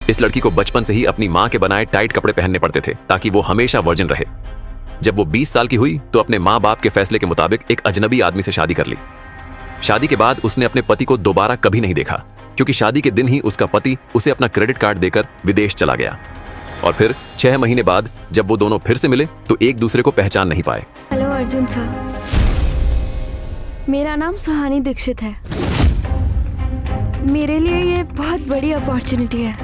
इस लड़की को बचपन से ही अपनी माँ के बनाए टाइट कपड़े पहनने पड़ते थे ताकि वो हमेशा वर्जिन रहे। जब वो 20 साल की हुई तो अपने माँ बाप के फैसले के मुताबिक एक अजनबी आदमी से शादी कर ली। शादी के बाद उसने अपने पति को दोबारा कभी नहीं देखा, क्योंकि शादी के दिन ही उसका पति उसे अपना क्रेडिट कार्ड देकर विदेश चला गया। और फिर 6 महीने बाद जब वो दोनों फिर से मिले तो एक दूसरे को पहचान नहीं पाए। हेलो अर्जुन सर, मेरा नाम सुहानी दीक्षित है। मेरे लिए ये बहुत बड़ी अपॉर्चुनिटी है।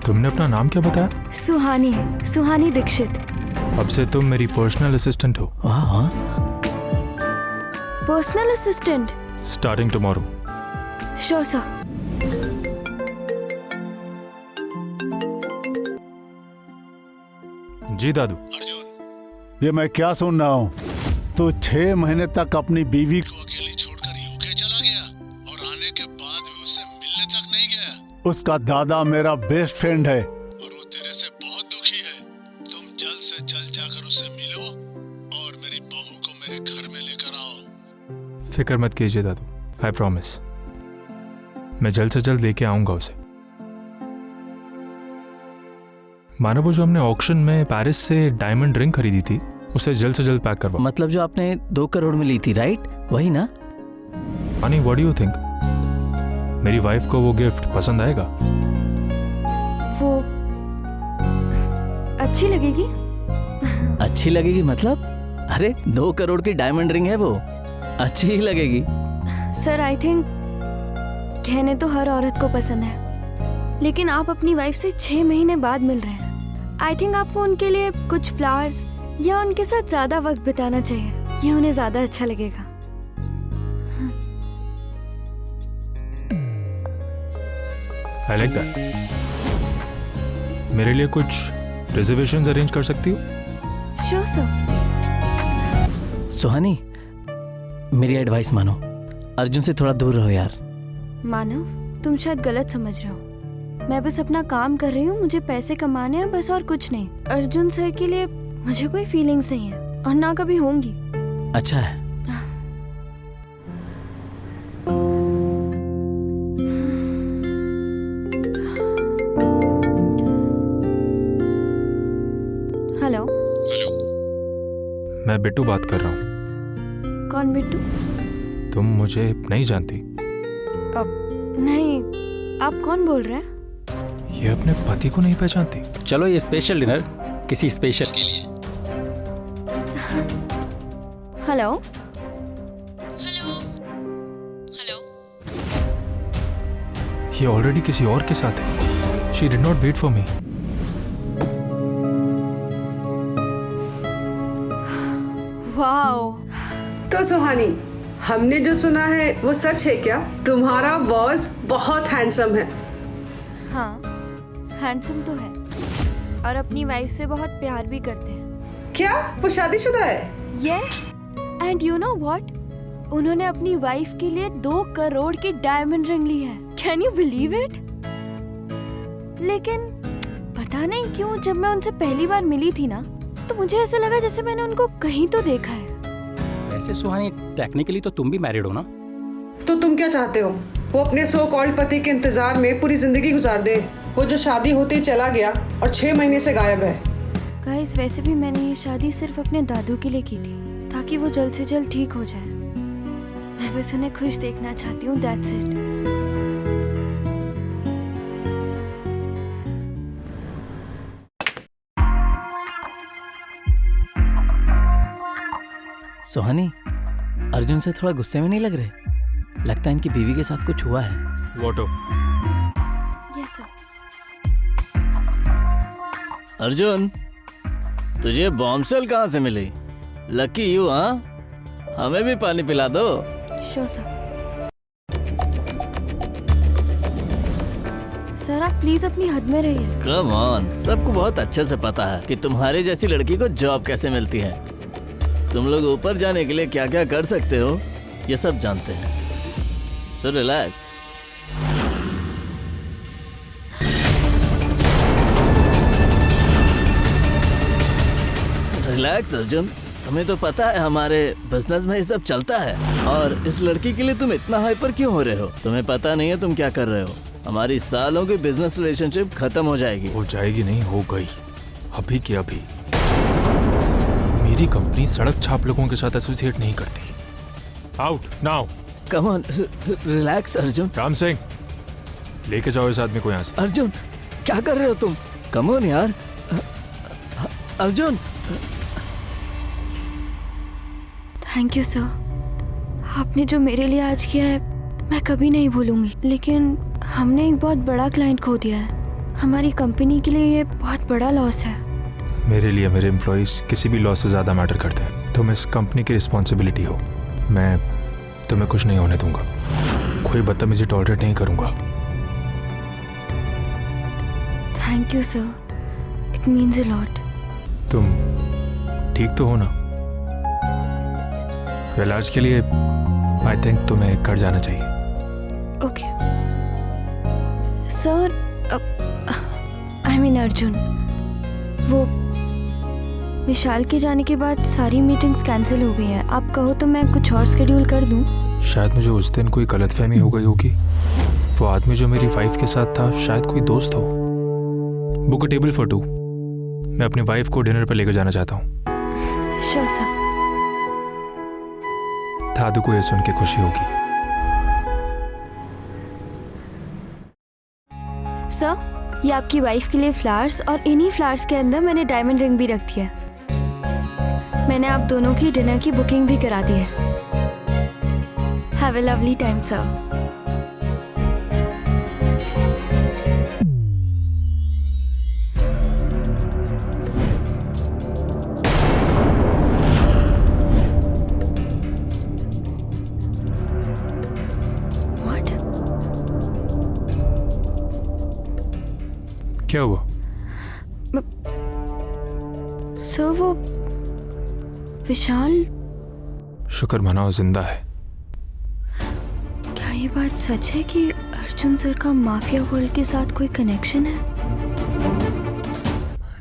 तुमने अपना नाम क्या बताया? सुहानी दीक्षित। अब से तुम मेरी पर्सनल असिस्टेंट हो। हाँ, personal assistant? Starting tomorrow. Sure sir. जी दादू। अर्जुन, ये मैं क्या सुन रहा हूँ? तो 6 महीने तक अपनी बीवी को अकेली छोड़कर यूके चला गया और आने के बाद भी उससे मिलने तक नहीं गया। उसका दादा मेरा बेस्ट फ्रेंड है और वो तेरे से बहुत दुखी है। तुम जल्द से जल्द जाकर उससे मिलो और मेरी बहू को मेरे घर में लेकर आओ। फिक्र मत कीजिए दादू, आई प्रॉमिस। मैं जल्द से जल्द लेके आऊंगा उसे। मानो वो जो हमने ऑक्शन में पेरिस से डायमंड रिंग खरीदी थी उसे जल्द से जल्द पैक करवा। मतलब जो आपने 2 करोड़ में ली थी, राइट? वही ना? Honey, what do you think? मेरी वाइफ को वो गिफ्ट पसंद आएगा? वो अच्छी लगेगी? अच्छी लगेगी मतलब? अरे 2 करोड़ की डायमंड रिंग है वो, अच्छी ही लगेगी। सर आई थिंक कहने तो हर औरत को पसंद है, लेकिन आप अपनी वाइफ से 6 महीने बाद मिल रहे हैं। आई थिंक आपको उनके लिए कुछ फ्लावर्स या उनके साथ ज्यादा वक्त बिताना चाहिए, ये उन्हें ज्यादा अच्छा लगेगा। I like that. मेरे लिए कुछ रिजर्वेशंस अरेंज कर सकती हो? Sure sir. सुहानी, मेरी एडवाइस मानो, अर्जुन से थोड़ा दूर रहो यार। मानव, तुम शायद गलत समझ रहे हो। मैं बस अपना काम कर रही हूँ, मुझे पैसे कमाने हैं बस, और कुछ नहीं। अर्जुन सर के लिए मुझे कोई फीलिंग्स नहीं है और ना कभी होंगी। अच्छा है। हेलो। मैं बिट्टू बात कर रहा हूँ। कौन बिट्टू? तुम मुझे नहीं जानती? नहीं, आप कौन बोल रहे हैं? ये अपने पति को नहीं पहचानती? चलो, ये स्पेशल डिनर किसी स्पेशल के लिए। हेलो। ये ऑलरेडी किसी और के साथ है। She did not wait for me. Wow. तो सुहानी, हमने जो सुना है वो सच है क्या? तुम्हारा बॉस बहुत हैंडसम है। हाँ, हैंडसम तो है और अपनी वाइफ से बहुत प्यार भी करते हैं। क्या वो शादीशुदा है? Yes, and you know what? उन्होंने अपनी वाइफ के लिए 2 करोड़ की डायमंड रिंग ली है। Can you believe it? लेकिन पता नहीं क्यों जब मैं उनसे पहली बार मिली थी ना, तो मुझे ऐसा लगा जैसे मैंने उनको कहीं तो देखा है। वैसे सुहानी, टेक्निकली तो तुम भी मैरिड हो ना? तो तुम क्या चाहते हो? वो अपने सो कॉल्ड पति के इंतजार में पूरी जिंदगी गुजार दे, वो जो शादी होते ही चला गया और 6 महीने से गायब है। गाइस, वैसे भी मैंने ये शादी सिर्फ अपने दादू के लिए की थी, ताकि वो जल्द से जल्द ठीक हो जाए। मैं बस उन्हें खुश देखना चाहती हूँ, दैट्स इट। सुहानी, अर्जुन से थोड़ा गुस्से में नहीं लग रहे? लगता है इनकी बीवी के साथ कुछ हुआ है। वोटो। Yes sir. अर्जुन, तुझे बॉम्बशेल कहाँ से मिली? Lucky you. हाँ, हमें भी पानी पिला दो। Sure sir. सर आप प्लीज अपनी हद में रहिए। कम ऑन, सबको बहुत अच्छे से पता है कि तुम्हारी जैसी लड़की को जॉब कैसे मिलती है। तुम लोग ऊपर जाने के लिए क्या क्या कर सकते हो ये सब जानते हैं। So relax. रिलैक्स अर्जुन, तुम्हें तो पता है हमारे बिजनेस में ये सब चलता है, और इस लड़की के लिए तुम इतना हाइपर क्यों हो रहे हो? तुम्हें पता नहीं है तुम क्या कर रहे हो, हमारी सालों की बिजनेस रिलेशनशिप खत्म हो जाएगी। हो जाएगी नहीं, हो गई अभी की अभी। मेरी कंपनी सड़क छाप लोगों के साथ एसोसिएट नहीं करती। Out now. Come on, relax Arjun. Ram Singh, लेके जाओ इस आदमी को यहाँ से। अर्जुन क्या कर रहे हो तुम? कम ऑन यार। अर्जुन। थैंक यू सर, आपने जो मेरे लिए आज किया है मैं कभी नहीं भूलूंगी। लेकिन हमने एक बहुत बड़ा क्लाइंट खो दिया है। हमारी कंपनी के लिए ये बहुत बड़ा लॉस है। मेरे लिए मेरे एम्प्लॉयज किसी भी लॉस से ज़्यादा मैटर करते हैं। तुम इस कंपनी की रिस्पॉन्सिबिलिटी हो। मैं तुम्हें कुछ नहीं होने दूंगा, कोई बदतमीजी टॉलरेट नहीं करूंगा। Thank you sir, it means a lot. तुम ठीक तो हो ना? वेल, आज के लिए आई थिंक तुम्हें घर जाना चाहिए। Okay sir, I mean Arjun, वो विशाल के जाने के बाद सारी मीटिंग्स कैंसिल हो गई हैं। आप कहो तो मैं कुछ और शेड्यूल कर दूं? शायद मुझे उस दिन कोई गलतफहमी हो गई होगी। वो आदमी जो मेरी वाइफ के साथ था शायद कोई दोस्त हो। Book a table for two. मैं अपनी वाइफ को डिनर पर लेकर जाना चाहता हूँ। Sure sir. दादू को ये सुन के खुशी होगी। सर, ये आपकी वाइफ के लिए फ्लावर्स, और इन्हीं फ्लावर्स के अंदर मैंने डायमंड रिंग भी रख दी है। मैंने आप दोनों की डिनर की बुकिंग भी करा दी है। Have a lovely time sir. क्या हुआ? सर, वो विशाल, शुक्र मनाओ जिंदा है। क्या ये बात सच है कि अर्जुन सर का माफिया वर्ल्ड के साथ कोई कनेक्शन है?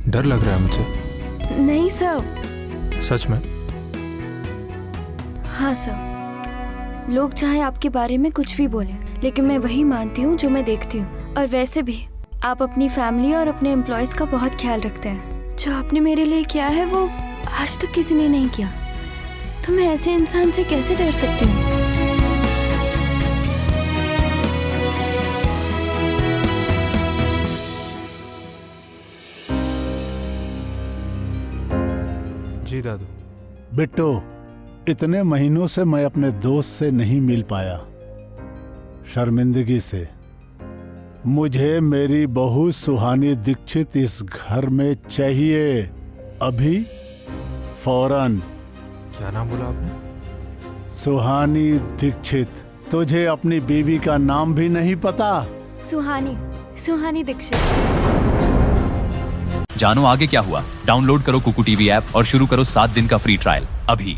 डर लग रहा है मुझे। नहीं सर। सच में? हाँ सर, लोग चाहे आपके बारे में कुछ भी बोलें, लेकिन मैं वही मानती हूँ जो मैं देखती हूँ। और वैसे भी आप अपनी फैमिली और अपने एम्प्लॉयज का बहुत ख्याल रखते हैं। जो आपने मेरे लिए किया है वो आज तक किसी ने नहीं किया, तो मैं ऐसे इंसान से कैसे डर सकती हूँ? जी दादू। बिट्टू, इतने महीनों से मैं अपने दोस्त से नहीं मिल पाया, शर्मिंदगी से। मुझे मेरी बहू सुहानी दीक्षित इस घर में चाहिए, अभी, फौरन। क्या नाम बोला आपने? सुहानी दीक्षित। तुझे अपनी बीवी का नाम भी नहीं पता? सुहानी दीक्षित। जानो आगे क्या हुआ? डाउनलोड करो कुकू टीवी ऐप और शुरू करो 7 दिन का फ्री ट्रायल अभी।